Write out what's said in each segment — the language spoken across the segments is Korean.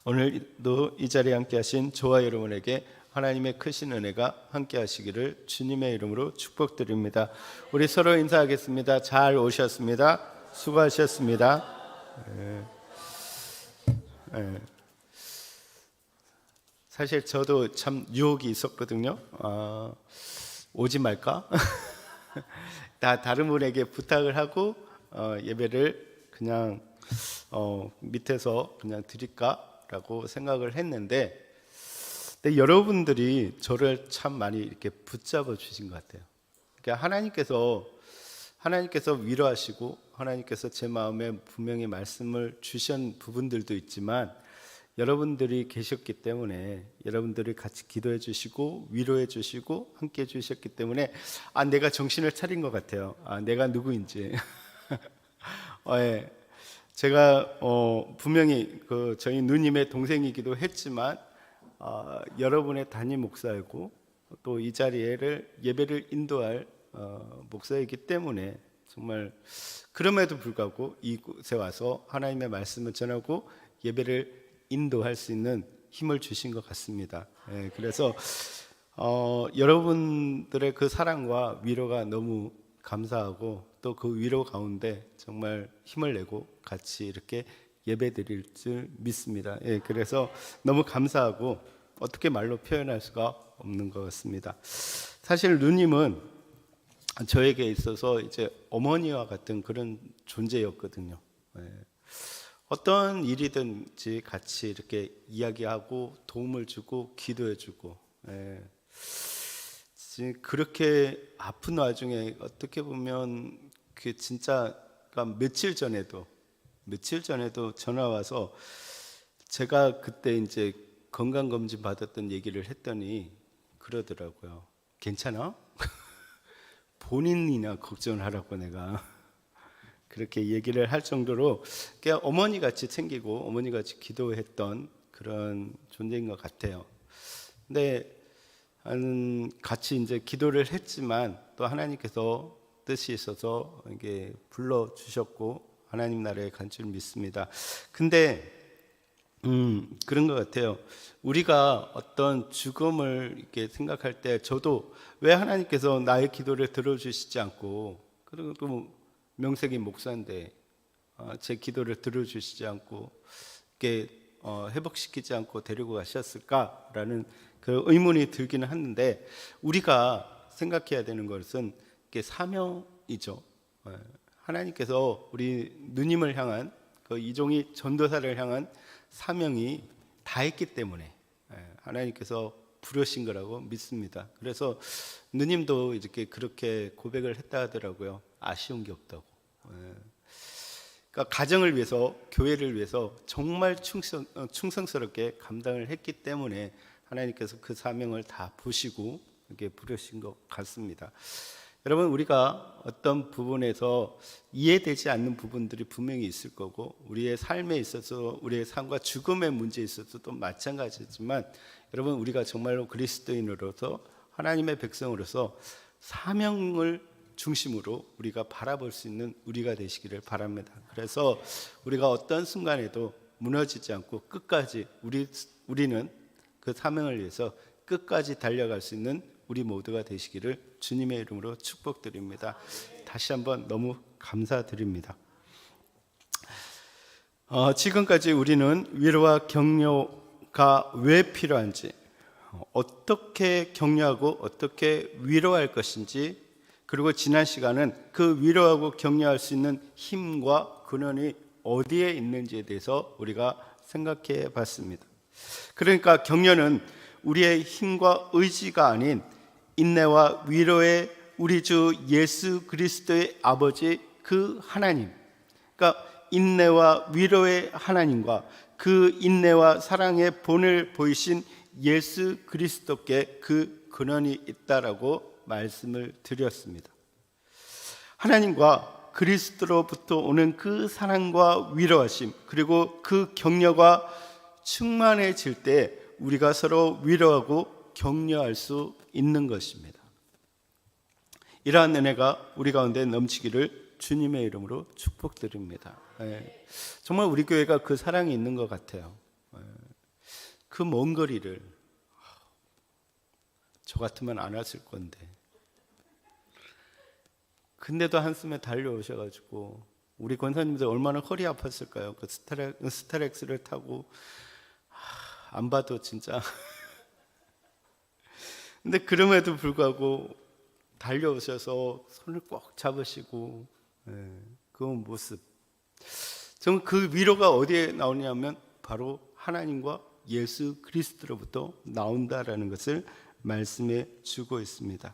오늘도 이 자리에 함께 하신 저와 여러분에게 하나님의 크신 은혜가 함께 하시기를 주님의 이름으로 축복드립니다. 우리 서로 인사하겠습니다. 잘 오셨습니다. 수고하셨습니다. 사실 저도 참 유혹이 있었거든요. 오지 말까? 다른 분에게 부탁을 하고 예배를 그냥 밑에서 그냥 드릴까라고 생각을 했는데, 근데 여러분들이 저를 참 많이 이렇게 붙잡아 주신 것 같아요. 그러니까 하나님께서 위로하시고 하나님께서 제 마음에 분명히 말씀을 주신 부분들도 있지만, 여러분들이 계셨기 때문에, 여러분들이 같이 기도해 주시고 위로해 주시고 함께 해 주셨기 때문에 내가 정신을 차린 것 같아요. 내가 누구인지. 예. 제가 분명히 저희 누님의 동생이기도 했지만 여러분의 담임 목사이고 또 이 자리를 예배를 인도할 목사이기 때문에 정말 그럼에도 불구하고 이곳에 와서 하나님의 말씀을 전하고 예배를 인도할 수 있는 힘을 주신 것 같습니다. 그래서 여러분들의 그 사랑과 위로가 너무 감사하고 또 그 위로 가운데 정말 힘을 내고 같이 이렇게 예배 드릴 줄 믿습니다. 그래서 너무 감사하고 어떻게 말로 표현할 수가 없는 것 같습니다. 사실 누님은 저에게 있어서 이제 어머니와 같은 그런 존재였거든요. 어떤 일이든지 같이 이렇게 이야기하고 도움을 주고 기도해주고, 그렇게 아픈 와중에 어떻게 보면 그 진짜 며칠 전에도 전화 와서 제가 그때 이제 건강검진 받았던 얘기를 했더니 그러더라고요. 괜찮아? 본인이나 걱정을 하라고 내가 그렇게 얘기를 할 정도로 그냥 어머니같이 챙기고 어머니같이 기도했던 그런 존재인 것 같아요. 근데 같이 이제 기도를 했지만 또 하나님께서 뜻이 있어서 이게 불러 주셨고 하나님 나라에 간 줄 믿습니다. 근데 그런 것 같아요. 우리가 어떤 죽음을 이렇게 생각할 때 저도 왜 하나님께서 나의 기도를 들어주시지 않고, 그리고 또 명색이 목사인데 제 기도를 들어주시지 않고 이렇게 회복시키지 않고 데리고 가셨을까라는 그 의문이 들기는 하는데, 우리가 생각해야 되는 것은 이게 사명이죠. 하나님께서 우리 누님을 향한 그 이종희 전도사를 향한 사명이 다했기 때문에 하나님께서 부르신 거라고 믿습니다. 그래서 누님도 이렇게 그렇게 고백을 했다 하더라고요. 아쉬운 게 없다고. 그러니까 가정을 위해서, 교회를 위해서 정말 충성스럽게 감당을 했기 때문에 하나님께서 그 사명을 다 보시고 이렇게 부르신 것 같습니다. 여러분, 우리가 어떤 부분에서 이해되지 않는 부분들이 분명히 있을 거고, 우리의 삶에 있어서 우리의 삶과 죽음의 문제에 있어서도 마찬가지지만, 여러분, 우리가 정말로 그리스도인으로서 하나님의 백성으로서 사명을 중심으로 우리가 바라볼 수 있는 우리가 되시기를 바랍니다. 그래서 우리가 어떤 순간에도 무너지지 않고 끝까지 우리는 그 사명을 위해서 끝까지 달려갈 수 있는 우리 모두가 되시기를 주님의 이름으로 축복드립니다. 다시 한번 너무 감사드립니다. 지금까지 우리는 위로와 격려가 왜 필요한지, 어떻게 격려하고 어떻게 위로할 것인지, 그리고 지난 시간은 그 위로하고 격려할 수 있는 힘과 근원이 어디에 있는지에 대해서 우리가 생각해 봤습니다. 그러니까 격려는 우리의 힘과 의지가 아닌 인내와 위로의 우리 주 예수 그리스도의 아버지 그 하나님, 그러니까 인내와 위로의 하나님과 그 인내와 사랑의 본을 보이신 예수 그리스도께 그 근원이 있다라고 말씀을 드렸습니다. 하나님과 그리스도로부터 오는 그 사랑과 위로하심, 그리고 그 격려가 충만해질 때 우리가 서로 위로하고 격려할 수 있는 것입니다. 이러한 은혜가 우리 가운데 넘치기를 주님의 이름으로 축복드립니다. 정말 우리 교회가 그 사랑이 있는 것 같아요. 그 먼 거리를 저 같으면 안 왔을 건데 근데도 한숨에 달려오셔가지고 우리 권사님들 얼마나 허리 아팠을까요? 그 스타렉스를 타고 안 봐도 진짜 근데 그럼에도 불구하고 달려오셔서 손을 꼭 잡으시고 그 모습 저는 그 위로가 어디에 나오냐면 바로 하나님과 예수 그리스도로부터 나온다라는 것을 말씀해 주고 있습니다.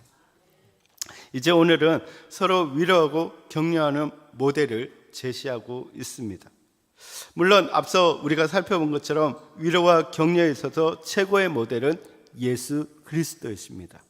이제 오늘은 서로 위로하고 격려하는 모델을 제시하고 있습니다. 물론 앞서 우리가 살펴본 것처럼 위로와 격려에 있어서 최고의 모델은 예수 그리스도이십니다.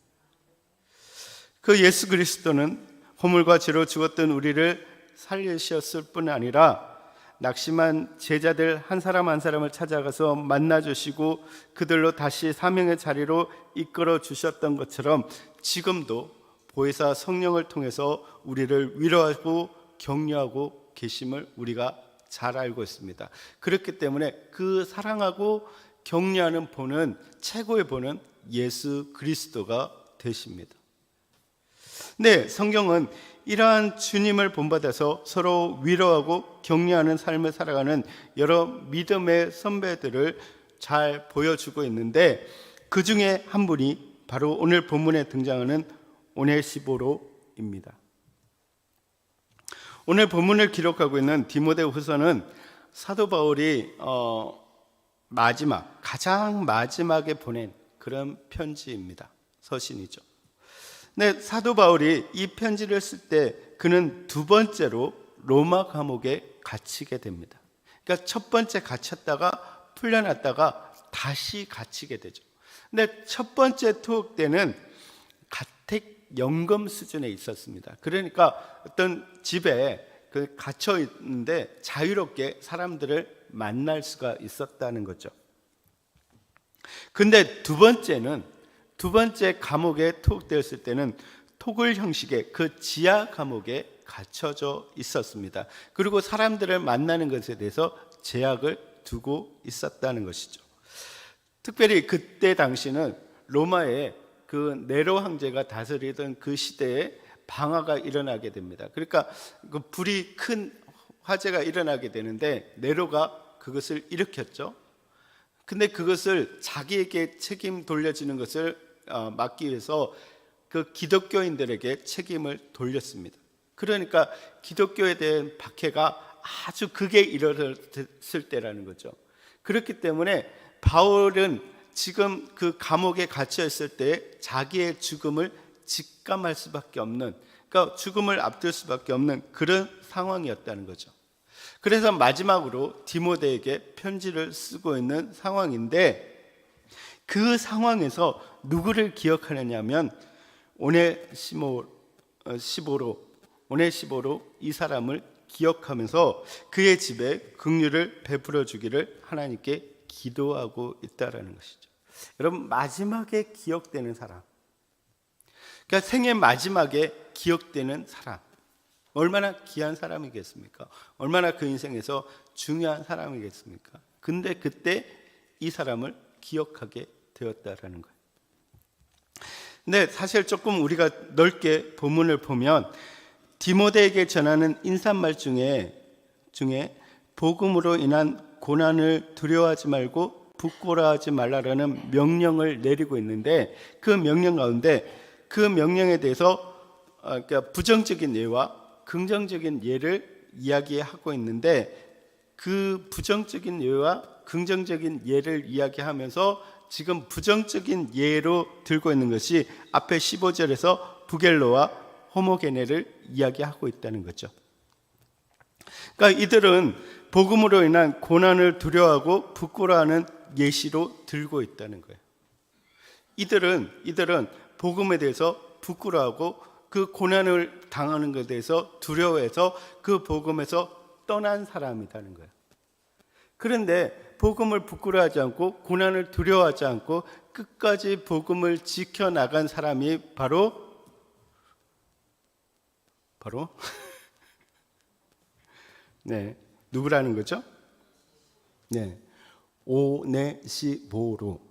그 예수 그리스도는 허물과 죄로 죽었던 우리를 살리셨을 뿐 아니라 낙심한 제자들 한 사람 한 사람을 찾아가서 만나주시고 그들로 다시 사명의 자리로 이끌어 주셨던 것처럼 지금도 보혜사 성령을 통해서 우리를 위로하고 격려하고 계심을 우리가 잘 알고 있습니다. 그렇기 때문에 그 사랑하고 격려하는 본은 최고의 본은 예수 그리스도가 되십니다. 네, 성경은 이러한 주님을 본받아서 서로 위로하고 격려하는 삶을 살아가는 여러 믿음의 선배들을 잘 보여주고 있는데 그 중에 한 분이 바로 오늘 본문에 등장하는 오네시보로입니다. 오늘 본문을 기록하고 있는 디모데후서는 사도 바울이 가장 마지막에 보낸 그런 편지입니다. 서신이죠. 네, 사도 바울이 이 편지를 쓸 때 그는 두 번째로 로마 감옥에 갇히게 됩니다. 그러니까 첫 번째 갇혔다가 풀려났다가 다시 갇히게 되죠. 근데 첫 번째 투옥 때는 가택연금 수준에 있었습니다. 그러니까 어떤 집에 갇혀 있는데 자유롭게 사람들을 만날 수가 있었다는 거죠. 근데 두 번째 감옥에 투옥되었을 때는 토굴 형식의 그 지하 감옥에 갇혀져 있었습니다. 그리고 사람들을 만나는 것에 대해서 제약을 두고 있었다는 것이죠. 특별히 그때 당시는 로마의 그 네로 황제가 다스리던 그 시대에 방화가 일어나게 됩니다. 그러니까 그 불이 큰 화재가 일어나게 되는데 네로가 그것을 일으켰죠. 근데 그것을 자기에게 책임 돌려지는 것을 막기 위해서 그 기독교인들에게 책임을 돌렸습니다. 그러니까 기독교에 대한 박해가 아주 극에 이르렀을 때라는 거죠. 그렇기 때문에 바울은 지금 그 감옥에 갇혀 있을 때 자기의 죽음을 직감할 수밖에 없는, 그러니까 죽음을 앞둘 수밖에 없는 그런 상황이었다는 거죠. 그래서 마지막으로 디모데에게 편지를 쓰고 있는 상황인데 그 상황에서 누구를 기억하느냐면 오네시보로 이 사람을 기억하면서 그의 집에 긍휼을 베풀어 주기를 하나님께 기도하고 있다라는 것이죠. 여러분, 마지막에 기억되는 사람, 그러니까 생의 마지막에 기억되는 사람, 얼마나 귀한 사람이겠습니까? 얼마나 그 인생에서 중요한 사람이겠습니까? 근데 그때 이 사람을 기억하게 되었다라는 거예요. 근데 사실 조금 우리가 넓게 본문을 보면 디모데에게 전하는 인사말 중에 복음으로 인한 고난을 두려워하지 말고 부끄러워하지 말라라는 명령을 내리고 있는데 그 명령 가운데 그 명령에 대해서 그러니까 부정적인 예와 긍정적인 예를 이야기하고 있는데 그 부정적인 예와 긍정적인 예를 이야기하면서 지금 부정적인 예로 들고 있는 것이 앞에 15절에서 부겔로와 호모게네를 이야기하고 있다는 거죠. 그러니까 이들은 복음으로 인한 고난을 두려워하고 부끄러워하는 예시로 들고 있다는 거예요. 이들은 복음에 대해서 부끄러워하고 그 고난을 당하는 것에 대해서 두려워해서 그 복음에서 떠난 사람이라는 거예요. 그런데 복음을 부끄러워하지 않고 고난을 두려워하지 않고 끝까지 복음을 지켜나간 사람이 바로 네, 누구라는 거죠? 네, 오네시모로.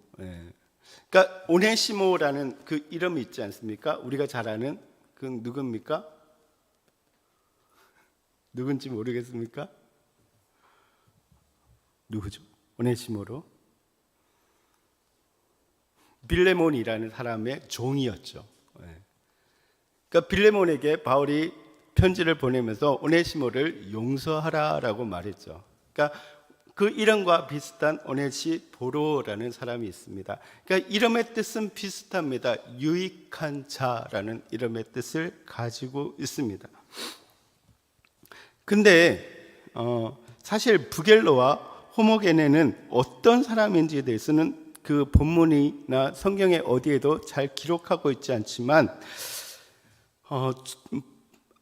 그러니까 오네시모라는 그 이름이 있지 않습니까? 우리가 잘 아는 그 누굽니까? 누군지 모르겠습니까? 누구죠? 오네시모로. 빌레몬이라는 사람의 종이었죠. 그러니까 빌레몬에게 바울이 편지를 보내면서 오네시모를 용서하라라고 말했죠. 그러니까 그 이름과 비슷한 오네시보로라는 사람이 있습니다. 그러니까 이름의 뜻은 비슷합니다. 유익한 자라는 이름의 뜻을 가지고 있습니다. 근데 사실 부겔로와 호모게네는 어떤 사람인지에 대해서는 그 본문이나 성경의 어디에도 잘 기록하고 있지 않지만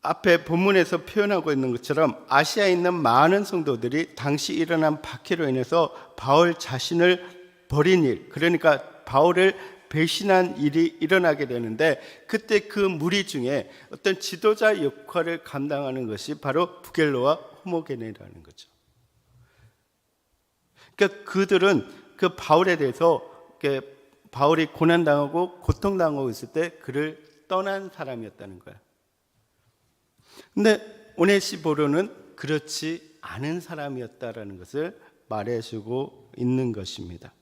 앞에 본문에서 표현하고 있는 것처럼 아시아에 있는 많은 성도들이 당시 일어난 박해로 인해서 바울 자신을 버린 일, 그러니까 바울을 배신한 일이 일어나게 되는데, 그때 그 무리 중에 어떤 지도자 역할을 감당하는 것이 바로 부겔로와 호모게네라는 거죠. 그러니까 그들은 그 바울에 대해서 바울이 고난당하고 고통당하고 있을 때 그를 떠난 사람이었다는 거예요. 근데 오네시보로는 그렇지 않은 사람이었다라는 것을 말해주고 있는 것입니다.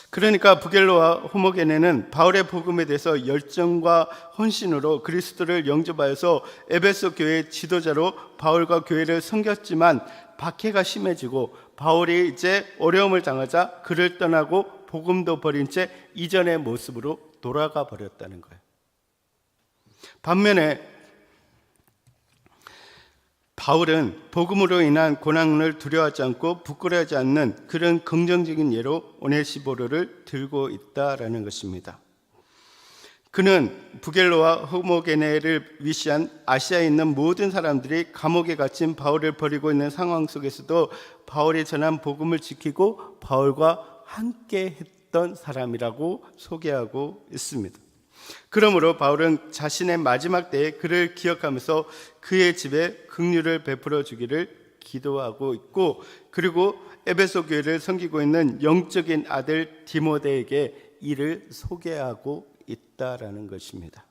그러니까 부겔로와 호모게네는 바울의 복음에 대해서 열정과 헌신으로 그리스도를 영접하여서 에베소 교회의 지도자로 바울과 교회를 섬겼지만 박해가 심해지고 바울이 이제 어려움을 당하자 그를 떠나고 복음도 버린 채 이전의 모습으로 돌아가 버렸다는 거예요. 반면에 바울은 복음으로 인한 고난을 두려워하지 않고 부끄러워하지 않는 그런 긍정적인 예로 오네시보로를 들고 있다라는 것입니다. 그는 부겔로와 호모게네를 위시한 아시아에 있는 모든 사람들이 감옥에 갇힌 바울을 버리고 있는 상황 속에서도 바울이 전한 복음을 지키고 바울과 함께 했던 사람이라고 소개하고 있습니다. 그러므로 바울은 자신의 마지막 때에 그를 기억하면서 그의 집에 긍휼을 베풀어 주기를 기도하고 있고, 그리고 에베소 교회를 섬기고 있는 영적인 아들 디모데에게 이를 소개하고 있다라는 것입니다.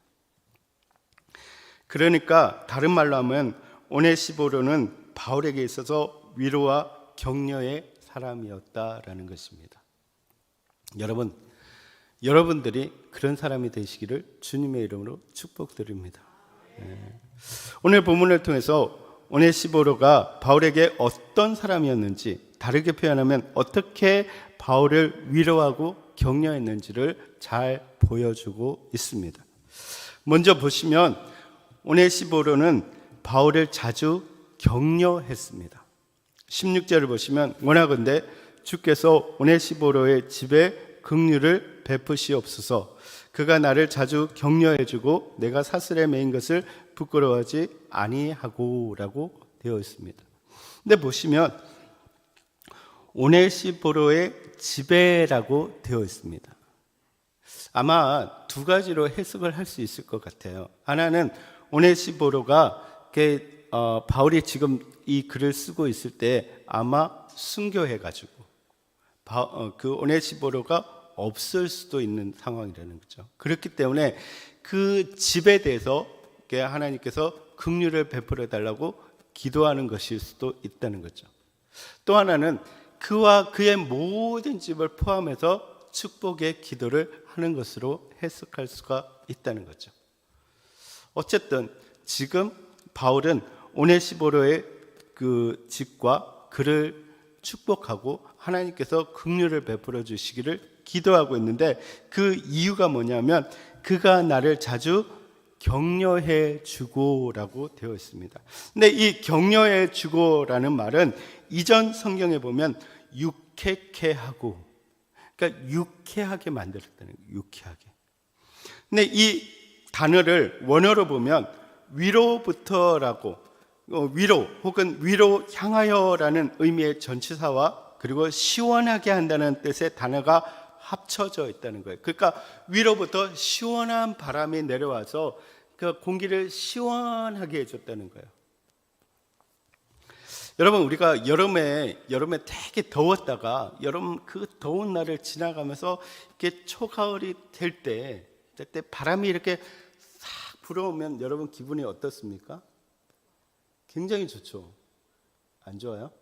그러니까 다른 말로 하면 오네시보로는 바울에게 있어서 위로와 격려의 사람이었다라는 것입니다. 여러분들이 그런 사람이 되시기를 주님의 이름으로 축복드립니다. 오늘 본문을 통해서 오네시보로가 바울에게 어떤 사람이었는지, 다르게 표현하면 어떻게 바울을 위로하고 격려했는지를 잘 보여주고 있습니다. 먼저 보시면 오네시보로는 바울을 자주 격려했습니다. 16절을 보시면 원하건대 주께서 오네시보로의 집에 긍휼을 베푸시옵소서. 그가 나를 자주 격려해주고 내가 사슬에 매인 것을 부끄러워하지 아니하고라고 되어 있습니다. 근데 보시면 오네시보로의 집에라고 되어 있습니다. 아마 두 가지로 해석을 할 수 있을 것 같아요. 하나는 오네시보로가 바울이 지금 이 글을 쓰고 있을 때 아마 순교해가지고 그 오네시보로가 없을 수도 있는 상황이라는 거죠. 그렇기 때문에 그 집에 대해서 하나님께서 긍휼을 베풀어 달라고 기도하는 것일 수도 있다는 거죠. 또 하나는 그와 그의 모든 집을 포함해서 축복의 기도를 하는 것으로 해석할 수가 있다는 거죠. 어쨌든 지금 바울은 오네시보로의 그 집과 그를 축복하고 하나님께서 긍휼을 베풀어 주시기를 기도하고 있는데, 그 이유가 뭐냐면 그가 나를 자주 격려해 주고라고 되어 있습니다. 근데 이 격려해 주고라는 말은 이전 성경에 보면 유쾌케 하고, 그러니까 유쾌하게 만들었다는 거예요. 유쾌하게. 근데 이 단어를 원어로 보면 위로부터라고, 위로 혹은 위로 향하여라는 의미의 전치사와 그리고 시원하게 한다는 뜻의 단어가 합쳐져 있다는 거예요. 그러니까 위로부터 시원한 바람이 내려와서 그 공기를 시원하게 해줬다는 거예요. 여러분, 우리가 여름에 되게 더웠다가 여름 그 더운 날을 지나가면서 이렇게 초가을이 될 때, 그때 바람이 이렇게 싹 불어오면 여러분 기분이 어떻습니까? 굉장히 좋죠. 안 좋아요?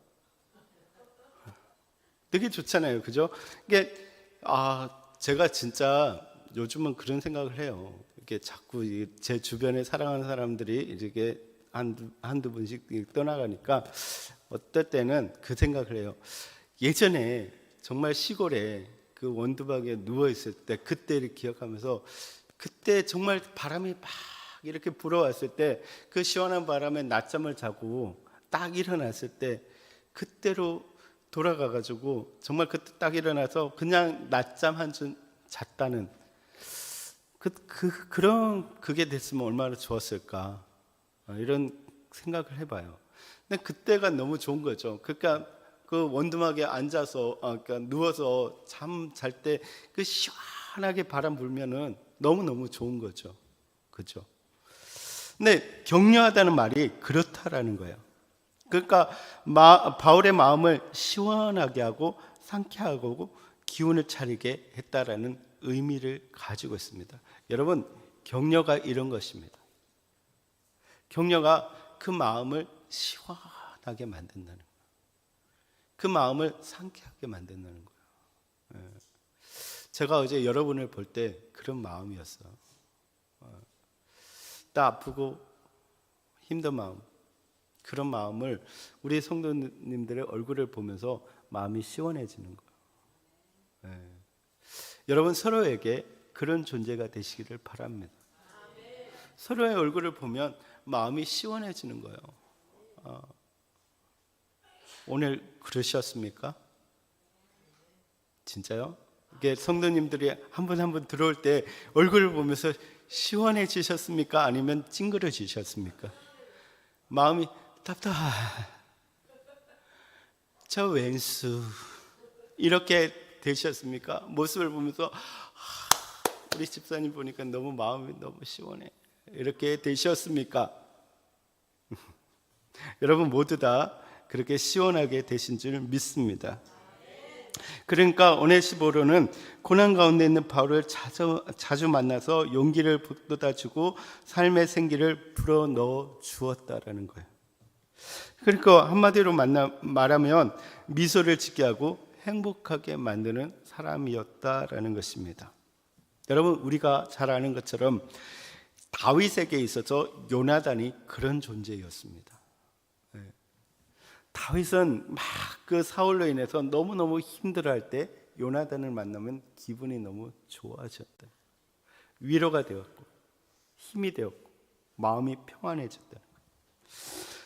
되게 좋잖아요, 그죠? 이게 제가 진짜 요즘은 그런 생각을 해요. 이렇게 자꾸 제 주변에 사랑하는 사람들이 이렇게 한두 분씩 떠나가니까 어떨 때는 그 생각을 해요. 예전에 정말 시골에 그 원두막에 누워 있을 때 그때를 기억하면서, 그때 정말 바람이 막 이렇게 불어왔을 때 그 시원한 바람에 낮잠을 자고 딱 일어났을 때 그때로 돌아가가지고 정말 그때 딱 일어나서 그냥 낮잠 한 줌 잤다는 그런 그게 됐으면 얼마나 좋았을까, 이런 생각을 해봐요. 근데 그때가 너무 좋은 거죠. 그러니까 그 원두막에 앉아서 그러니까 누워서 잠 잘 때 그 시원하게 바람 불면은 너무 좋은 거죠, 그죠? 근데 격려하다는 말이 그렇다라는 거예요. 그러니까 바울의 마음을 시원하게 하고 상쾌하고 기운을 차리게 했다라는 의미를 가지고 있습니다. 여러분, 격려가 이런 것입니다. 격려가 그 마음을 시원하게 만든다는 거예요. 그 마음을 상쾌하게 만든다는 거예요. 제가 어제 여러분을 볼 때 그런 마음이었어요. 나 아프고 힘든 마음, 그런 마음을 우리 성도님들의 얼굴을 보면서 마음이 시원해지는 거예요. 여러분, 서로에게 그런 존재가 되시기를 바랍니다. 서로의 얼굴을 보면 마음이 시원해지는 거예요. 오늘 그러셨습니까? 진짜요? 이게 성도님들이 한 분 한 분 들어올 때 얼굴을 보면서 시원해지셨습니까? 아니면 찡그러지셨습니까? 마음이 저 왼수 이렇게 되셨습니까? 모습을 보면서 우리 집사님 보니까 너무 마음이 너무 시원해, 이렇게 되셨습니까? 여러분 모두 다 그렇게 시원하게 되신 줄 믿습니다. 그러니까 오네시모로는 고난 가운데 있는 바울을 자주 만나서 용기를 북돋아주고 삶의 생기를 불어넣어 주었다라는 거예요. 그러니까 한마디로 말하면 미소를 짓게 하고 행복하게 만드는 사람이었다라는 것입니다. 여러분, 우리가 잘 아는 것처럼 다윗에게 있어서 요나단이 그런 존재였습니다. 다윗은 막 그 사울로 인해서 너무너무 힘들어할 때 요나단을 만나면 기분이 너무 좋아졌다. 위로가 되었고 힘이 되었고 마음이 평안해졌다.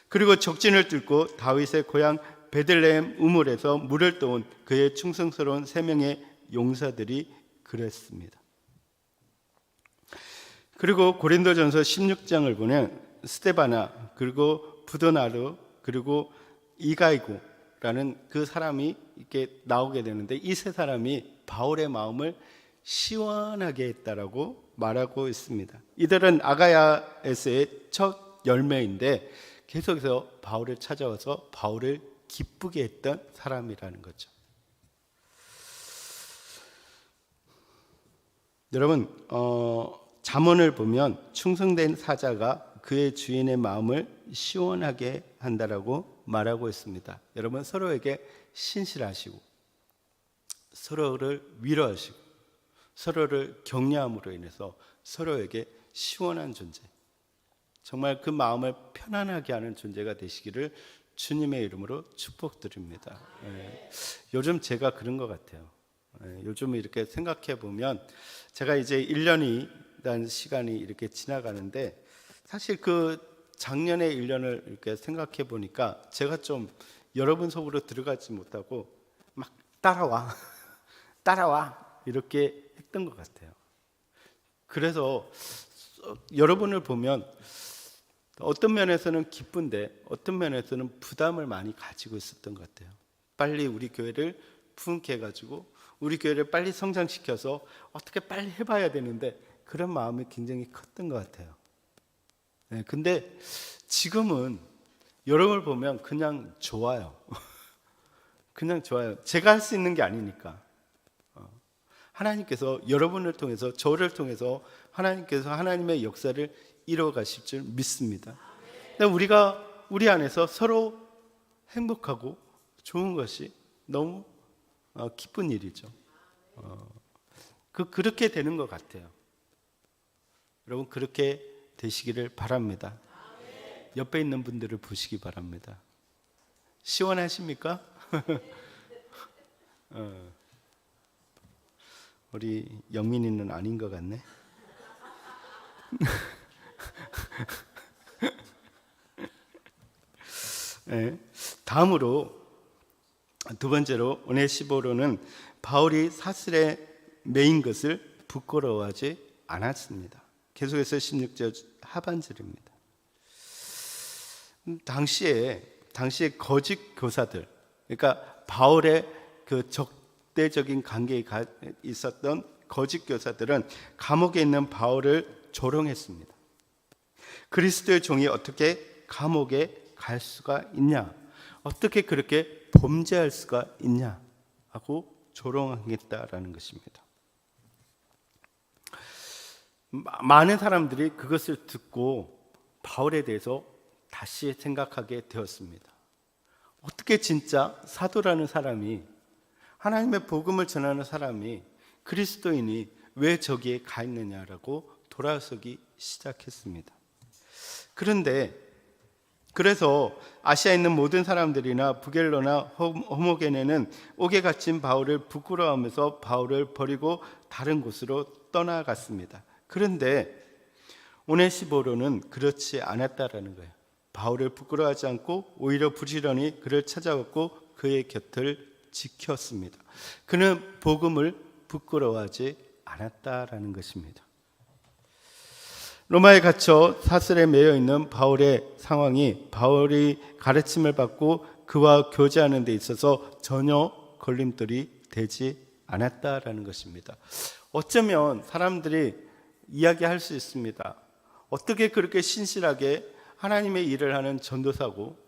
그리고 적진을 뚫고 다윗의 고향 베들레헴 우물에서 물을 떠온 그의 충성스러운 3명의 용사들이 그랬습니다. 그리고 고린도전서 16장을 보면 스데바나, 그리고 부도나르, 그리고 이가이고라는 그 사람이 이렇게 나오게 되는데, 이 세 사람이 바울의 마음을 시원하게 했다라고 말하고 있습니다. 이들은 아가야에서의 첫 열매인데 계속해서 바울을 찾아와서 바울을 기쁘게 했던 사람이라는 거죠. 여러분, 잠언을 보면 충성된 사자가 그의 주인의 마음을 시원하게 한다라고 말하고 있습니다. 여러분, 서로에게 신실하시고 서로를 위로하시고 서로를 격려함으로 인해서 서로에게 시원한 존재, 정말 그 마음을 편안하게 하는 존재가 되시기를 주님의 이름으로 축복드립니다. 요즘 제가 그런 것 같아요. 요즘 이렇게 생각해 보면 제가 이제 1년이라는 시간이 이렇게 지나가는데, 사실 그 작년의 1년을 이렇게 생각해 보니까 제가 좀 여러분 속으로 들어가지 못하고 막 따라와 이렇게 했던 것 같아요. 그래서 여러분을 보면 어떤 면에서는 기쁜데 어떤 면에서는 부담을 많이 가지고 있었던 것 같아요. 빨리 우리 교회를 부흥케 해가지고 우리 교회를 빨리 성장시켜서 어떻게 빨리 해봐야 되는데, 그런 마음이 굉장히 컸던 것 같아요. 근데 지금은 여러분을 보면 그냥 좋아요. 그냥 좋아요. 제가 할 수 있는 게 아니니까. 하나님께서 여러분을 통해서, 저를 통해서 하나님께서 하나님의 역사를 이루어 가실 줄 믿습니다. 우리 안에서 서로 행복하고 좋은 것이 너무 기쁜 일이죠. 그렇게 되는 것 같아요. 여러분, 그렇게 되시기를 바랍니다. 옆에 있는 분들을 보시기 바랍니다. 시원하십니까? 우리 영민이는 아닌 것 같네. 네. 다음으로 두 번째로 오네시보로는 바울이 사슬에 매인 것을 부끄러워하지 않았습니다. 계속해서 16절 하반절입니다. 당시에 거짓 교사들, 그러니까 바울의 그 적대적인 관계에 있었던 거짓 교사들은 감옥에 있는 바울을 조롱했습니다. 그리스도의 종이 어떻게 감옥에 갈 수가 있냐? 어떻게 그렇게 범죄할 수가 있냐? 하고 조롱하겠다라는 것입니다. 많은 사람들이 그것을 듣고 바울에 대해서 다시 생각하게 되었습니다. 어떻게 진짜 사도라는 사람이, 하나님의 복음을 전하는 사람이, 그리스도인이 왜 저기에 가 있느냐라고 돌아서기 시작했습니다. 그래서 아시아에 있는 모든 사람들이나 부겔로나 호모게네는 옥에 갇힌 바울을 부끄러워하면서 바울을 버리고 다른 곳으로 떠나갔습니다. 그런데 오네시보로는 그렇지 않았다라는 거예요. 바울을 부끄러워하지 않고 오히려 부지런히 그를 찾아왔고 그의 곁을 지켰습니다. 그는 복음을 부끄러워하지 않았다라는 것입니다. 로마에 갇혀 사슬에 매여 있는 바울의 상황이 바울이 가르침을 받고 그와 교제하는 데 있어서 전혀 걸림돌이 되지 않았다라는 것입니다. 어쩌면 사람들이 이야기할 수 있습니다. 어떻게 그렇게 신실하게 하나님의 일을 하는 전도사고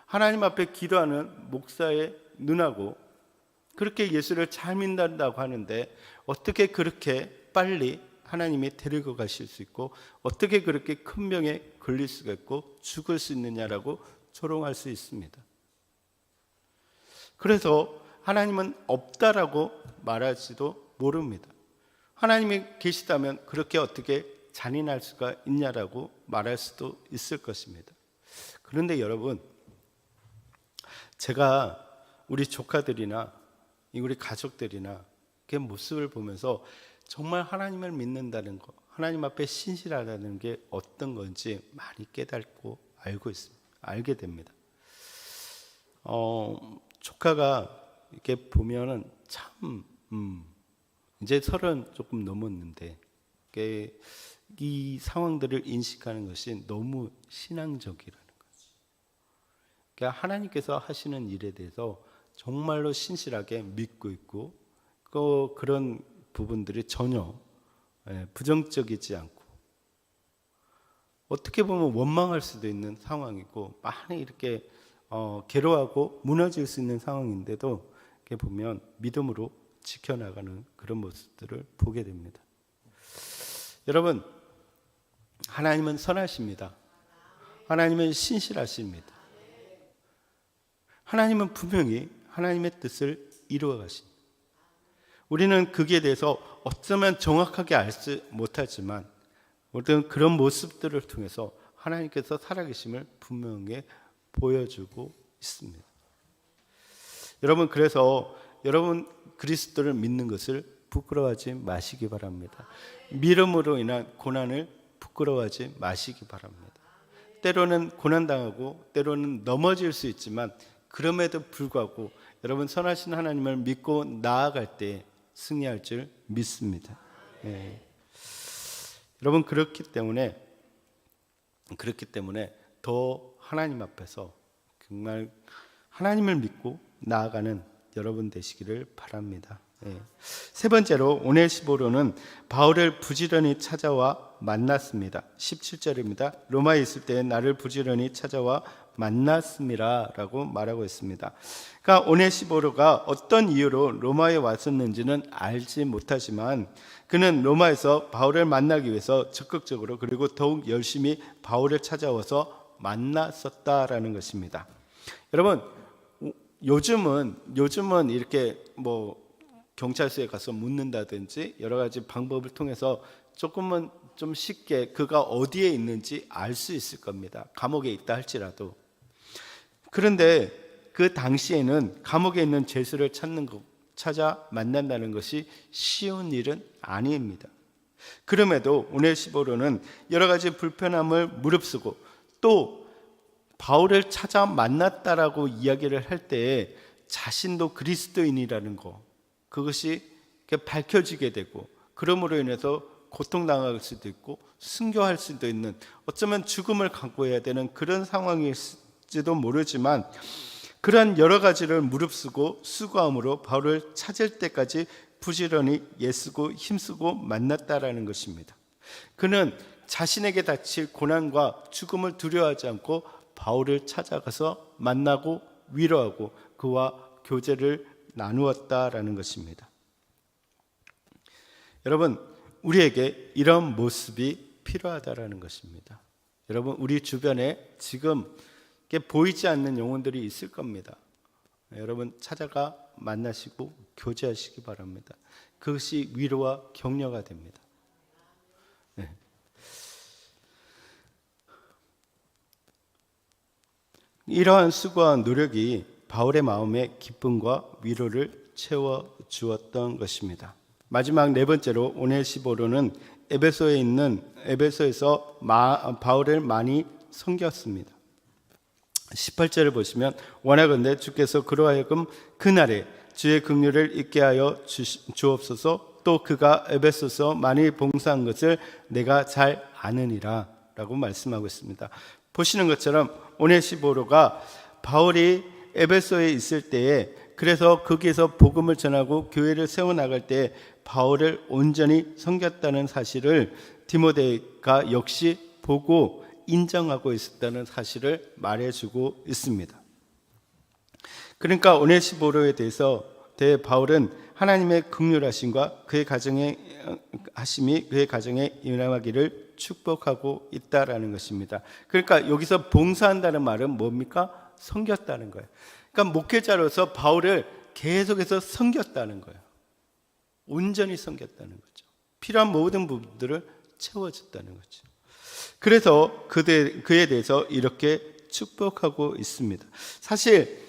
하나님 앞에 기도하는 목사의 누나고 그렇게 예수를 잘 믿는다고 하는데 어떻게 그렇게 빨리 하나님이 데리고 가실 수 있고 어떻게 그렇게 큰 병에 걸릴 수가 있고 죽을 수 있느냐라고 조롱할 수 있습니다. 그래서 하나님은 없다라고 말할지도 모릅니다. 하나님이 계시다면 그렇게 어떻게 잔인할 수가 있냐라고 말할 수도 있을 것입니다. 그런데 여러분, 제가 우리 조카들이나 우리 가족들이나 그 모습을 보면서 정말 하나님을 믿는다는 것, 하나님 앞에 신실하다는 게 어떤 건지 많이 깨닫고 알게 됩니다. 조카가 이렇게 보면은 참 이제 30 조금 넘었는데 이 상황들을 인식하는 것이 너무 신앙적이라는 거죠. 그러니까 하나님께서 하시는 일에 대해서 정말로 신실하게 믿고 있고 그런 부분들이 전혀 부정적이지 않고 어떻게 보면 원망할 수도 있는 상황이고 많이 이렇게 괴로워하고 무너질 수 있는 상황인데도 이렇게 보면 믿음으로 지켜나가는 그런 모습들을 보게 됩니다. 여러분, 하나님은 선하십니다. 하나님은 신실하십니다. 하나님은 분명히 하나님의 뜻을 이루어 가십니다. 우리는 거기에 대해서 어쩌면 정확하게 알지 못하지만 어떤 그런 모습들을 통해서 하나님께서 살아계심을 분명히 보여주고 있습니다. 여러분, 그래서 여러분 그리스도를 믿는 것을 부끄러워하지 마시기 바랍니다. 믿음으로 인한 고난을 부끄러워하지 마시기 바랍니다. 때로는 고난당하고 때로는 넘어질 수 있지만 그럼에도 불구하고 여러분 선하신 하나님을 믿고 나아갈 때 승리할 줄 믿습니다. 네. 여러분 그렇기 때문에 더 하나님 앞에서 정말 하나님을 믿고 나아가는 여러분 되시기를 바랍니다. 네. 세 번째로 오네시보로는 바울을 부지런히 찾아와 만났습니다. 17절입니다. 로마에 있을 때 나를 부지런히 찾아와 만났음이라라고 말하고 있습니다. 그러니까 오네시보로가 어떤 이유로 로마에 왔었는지는 알지 못하지만 그는 로마에서 바울을 만나기 위해서 적극적으로 그리고 더욱 열심히 바울을 찾아와서 만났었다라는 것입니다. 여러분, 요즘은 이렇게 경찰서에 가서 묻는다든지 여러 가지 방법을 통해서 조금은 좀 쉽게 그가 어디에 있는지 알 수 있을 겁니다. 감옥에 있다 할지라도. 그런데 그 당시에는 감옥에 있는 죄수를 찾아 만난다는 것이 쉬운 일은 아닙니다. 그럼에도 오네시보로는 여러 가지 불편함을 무릅쓰고 또 바울을 찾아 만났다라고 이야기를 할 때에 자신도 그리스도인이라는 거, 그것이 밝혀지게 되고 그러므로 인해서 고통당할 수도 있고 순교할 수도 있는, 어쩌면 죽음을 각오해야 되는 그런 상황일지도 모르지만 그러한 여러 가지를 무릅쓰고 수고함으로 바울을 찾을 때까지 부지런히 애쓰고 힘쓰고 만났다라는 것입니다. 그는 자신에게 닥칠 고난과 죽음을 두려워하지 않고 바울을 찾아가서 만나고 위로하고 그와 교제를 나누었다라는 것입니다. 여러분, 우리에게 이런 모습이 필요하다라는 것입니다. 여러분, 우리 주변에 지금 보이지 않는 영혼들이 있을 겁니다. 여러분, 찾아가 만나시고 교제하시기 바랍니다. 그것이 위로와 격려가 됩니다. 네. 이러한 수고와 노력이 바울의 마음에 기쁨과 위로를 채워 주었던 것입니다. 마지막 네 번째로 오네시보로는 에베소에서 바울을 많이 섬겼습니다. 18절을 보시면 원하건대 주께서 그로 하여금 그날에 주의 긍휼을 있게 하여 주옵소서. 또 그가 에베소서 많이 봉사한 것을 내가 잘 아느니라 라고 말씀하고 있습니다. 보시는 것처럼 오네시보로가 바울이 에베소에 있을 때에, 그래서 거기에서 복음을 전하고 교회를 세워나갈 때 바울을 온전히 섬겼다는 사실을 디모데가 역시 보고 인정하고 있었다는 사실을 말해주고 있습니다. 그러니까 오네시보로에 대해서 바울은 하나님의 긍휼하심과 그의 가정의 하심이 그의 가정에 임하기를 축복하고 있다라는 것입니다. 그러니까 여기서 봉사한다는 말은 뭡니까? 섬겼다는 거예요. 그러니까 목회자로서 바울을 계속해서 섬겼다는 거예요. 온전히 섬겼다는 거죠. 필요한 모든 부분들을 채워줬다는 거죠. 그래서 그에 대해서 이렇게 축복하고 있습니다. 사실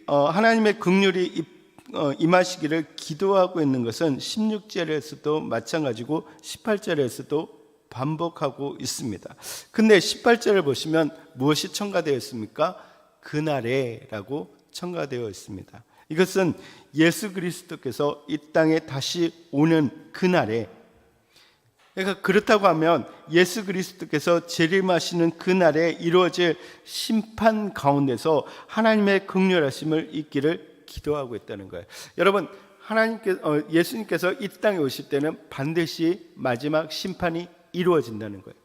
하나님의 긍휼이 임하시기를 기도하고 있는 것은 16절에서도 마찬가지고 18절에서도 반복하고 있습니다. 근데 18절을 보시면 무엇이 첨가되어 있습니까? 그날에라고 첨가되어 있습니다. 이것은 예수 그리스도께서 이 땅에 다시 오는 그날에, 그러니까 그렇다고 하면 예수 그리스도께서 재림하시는 그날에 이루어질 심판 가운데서 하나님의 긍휼하심을 잊기를 기도하고 있다는 거예요. 여러분, 예수님께서 이 땅에 오실 때는 반드시 마지막 심판이 이루어진다는 거예요.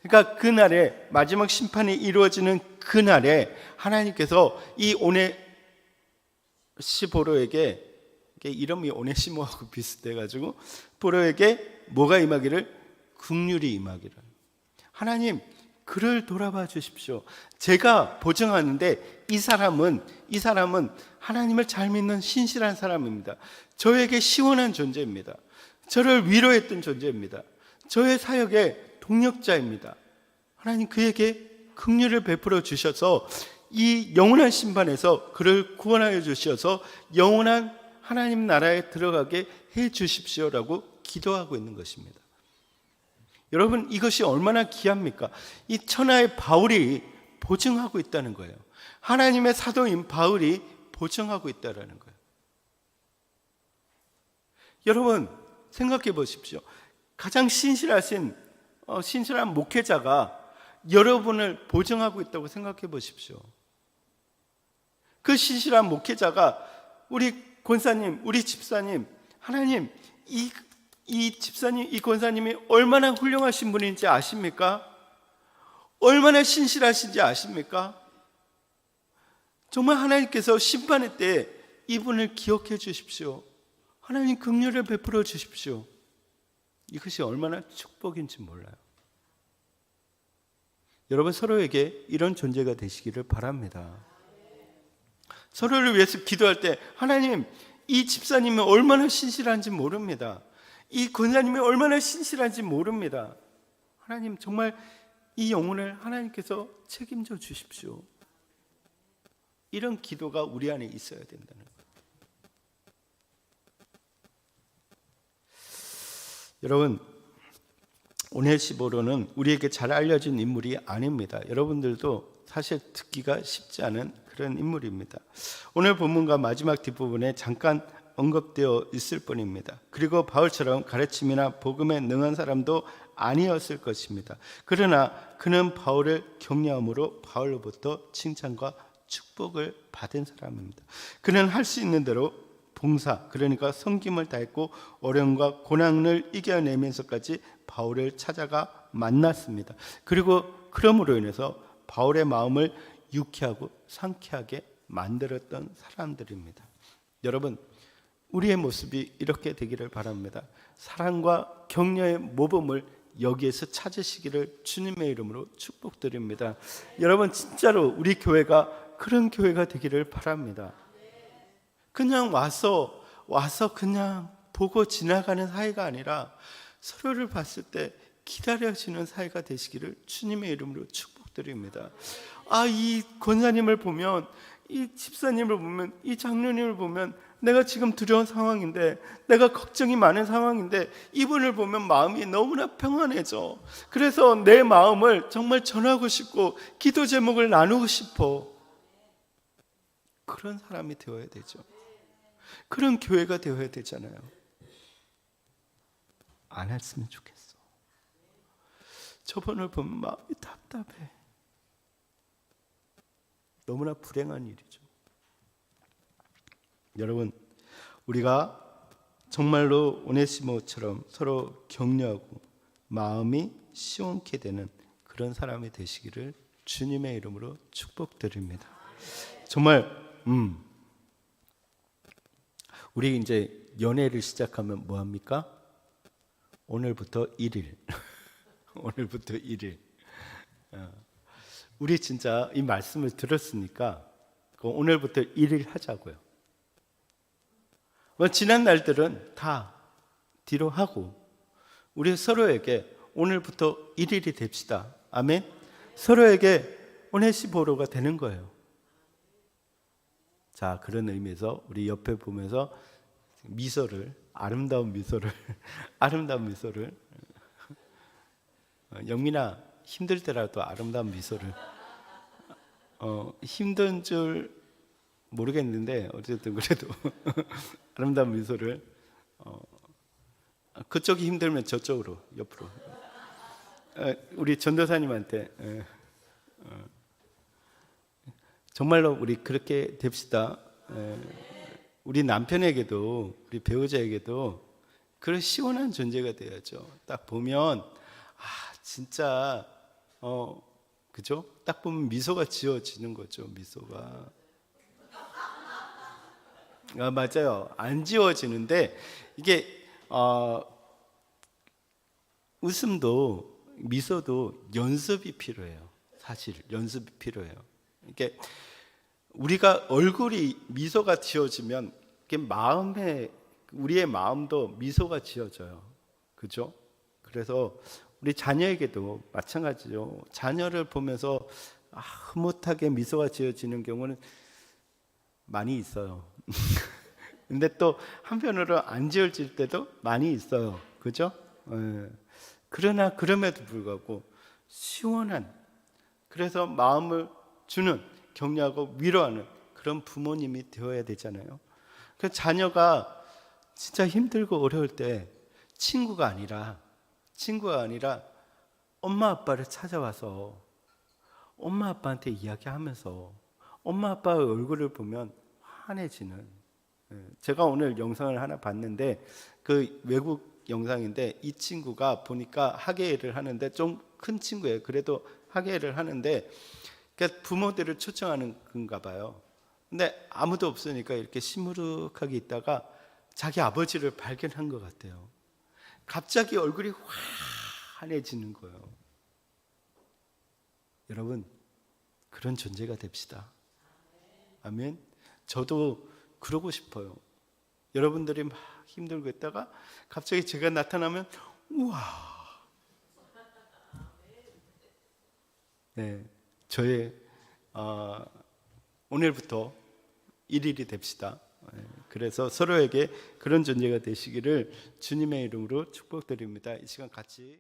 그러니까 그날에, 마지막 심판이 이루어지는 그날에 하나님께서 이 오네시보로에게, 이름이 오네시모하고 비슷해가지고 보로에게 뭐가 임하기를? 긍휼이 임하기를. 하나님, 그를 돌아봐 주십시오. 제가 보증하는데 이 사람은 하나님을 잘 믿는 신실한 사람입니다. 저에게 시원한 존재입니다. 저를 위로했던 존재입니다. 저의 사역의 동력자입니다. 하나님, 그에게 긍휼을 베풀어 주셔서 이 영원한 심판에서 그를 구원하여 주셔서 영원한 하나님 나라에 들어가게 해 주십시오라고 기도하고 있는 것입니다. 여러분, 이것이 얼마나 귀합니까? 이 천하의 바울이 보증하고 있다는 거예요. 하나님의 사도인 바울이 보증하고 있다는 거예요. 여러분, 생각해 보십시오. 가장 신실한 목회자가 여러분을 보증하고 있다고 생각해 보십시오. 그 신실한 목회자가 우리 권사님, 우리 집사님, 하나님, 이 집사님, 이 권사님이 얼마나 훌륭하신 분인지 아십니까? 얼마나 신실하신지 아십니까? 정말 하나님께서 심판의 때 이분을 기억해 주십시오. 하나님 긍휼을 베풀어 주십시오. 이것이 얼마나 축복인지 몰라요. 여러분, 서로에게 이런 존재가 되시기를 바랍니다. 서로를 위해서 기도할 때 하나님, 이 집사님이 얼마나 신실한지 모릅니다. 이 권사님이 얼마나 신실한지 모릅니다. 하나님, 정말 이 영혼을 하나님께서 책임져 주십시오. 이런 기도가 우리 안에 있어야 된다는 거예요. 여러분, 오네시모로는 우리에게 잘 알려진 인물이 아닙니다. 여러분들도 사실 듣기가 쉽지 않은 그런 인물입니다. 오늘 본문과 마지막 뒷부분에 잠깐 언급되어 있을 뿐입니다. 그리고 바울처럼 가르침이나 복음에 능한 사람도 아니었을 것입니다. 그러나 그는 바울을 격려함으로 바울로부터 칭찬과 축복을 받은 사람입니다. 그는 할 수 있는 대로 봉사, 그러니까 섬김을 다했고 어려움과 고난을 이겨내면서까지 바울을 찾아가 만났습니다. 그리고 그럼으로 인해서 바울의 마음을 유쾌하고 상쾌하게 만들었던 사람들입니다. 여러분, 우리의 모습이 이렇게 되기를 바랍니다. 사랑과 격려의 모범을 여기에서 찾으시기를 주님의 이름으로 축복드립니다. 여러분, 진짜로 우리 교회가 그런 교회가 되기를 바랍니다. 그냥 와서 그냥 보고 지나가는 사이가 아니라 서로를 봤을 때 기다려지는 사이가 되시기를 주님의 이름으로 축복드립니다. 이 권사님을 보면, 이 집사님을 보면, 이 장로님을 보면 내가 지금 두려운 상황인데, 내가 걱정이 많은 상황인데 이분을 보면 마음이 너무나 평안해져. 그래서 내 마음을 정말 전하고 싶고 기도 제목을 나누고 싶어. 그런 사람이 되어야 되죠. 그런 교회가 되어야 되잖아요. 안 했으면 좋겠어. 저번을 보면 마음이 답답해. 너무나 불행한 일이죠. 여러분, 우리가 정말로 오네시모처럼 서로 격려하고 마음이 시원케 되는 그런 사람이 되시기를 주님의 이름으로 축복드립니다. 정말 우리 이제 연애를 시작하면 뭐 합니까? 오늘부터 1일. 오늘부터 1일. 우리 진짜 이 말씀을 들었으니까 오늘부터 1일 하자고요. 지난 날들은 다 뒤로 하고 우리 서로에게 오늘부터 1일이 됩시다. 아멘. 서로에게 오네시모로가 되는 거예요. 자, 그런 의미에서 우리 옆에 보면서 미소를, 아름다운 미소를 영민아, 힘들 때라도 아름다운 미소를. 힘든 줄 모르겠는데 어쨌든 그래도 아름다운 미소를. 그쪽이 힘들면 저쪽으로, 옆으로. 우리 전도사님한테 정말로 우리 그렇게 됩시다. 우리 남편에게도, 우리 배우자에게도 그런 시원한 존재가 돼야죠. 딱 보면 진짜 그죠? 딱 보면 미소가 지어지는 거죠. 미소가. 맞아요. 안 지워지는데 이게 웃음도 미소도 연습이 필요해요. 사실 연습이 필요해요. 이게 우리가 얼굴이 미소가 지어지면 우리의 마음도 미소가 지어져요. 그죠? 그래서 우리 자녀에게도 마찬가지죠. 자녀를 보면서 흐뭇하게 미소가 지어지는 경우는 많이 있어요. 근데 또 한편으로 안 지어질 때도 많이 있어요. 그죠? 그러나 그럼에도 불구하고 시원한, 그래서 마음을 주는, 격려하고 위로하는 그런 부모님이 되어야 되잖아요. 그 자녀가 진짜 힘들고 어려울 때 친구가 아니라 엄마 아빠를 찾아와서 엄마 아빠한테 이야기하면서 엄마 아빠의 얼굴을 보면 환해지는. 제가 오늘 영상을 하나 봤는데 그 외국 영상인데 이 친구가 보니까 학예회를 하는데 좀 큰 친구예요. 그래도 하게를 하는데, 그러니까 부모들을 초청하는 건가 봐요. 근데 아무도 없으니까 이렇게 시무룩하게 있다가 자기 아버지를 발견한 것 같아요. 갑자기 얼굴이 환해지는 거예요. 여러분, 그런 존재가 됩시다. 아멘. 저도 그러고 싶어요. 여러분들이 막 힘들고 있다가 갑자기 제가 나타나면 우와. 네, 저의 오늘부터 일일이 됩시다. 그래서 서로에게 그런 존재가 되시기를 주님의 이름으로 축복드립니다. 이 시간 같이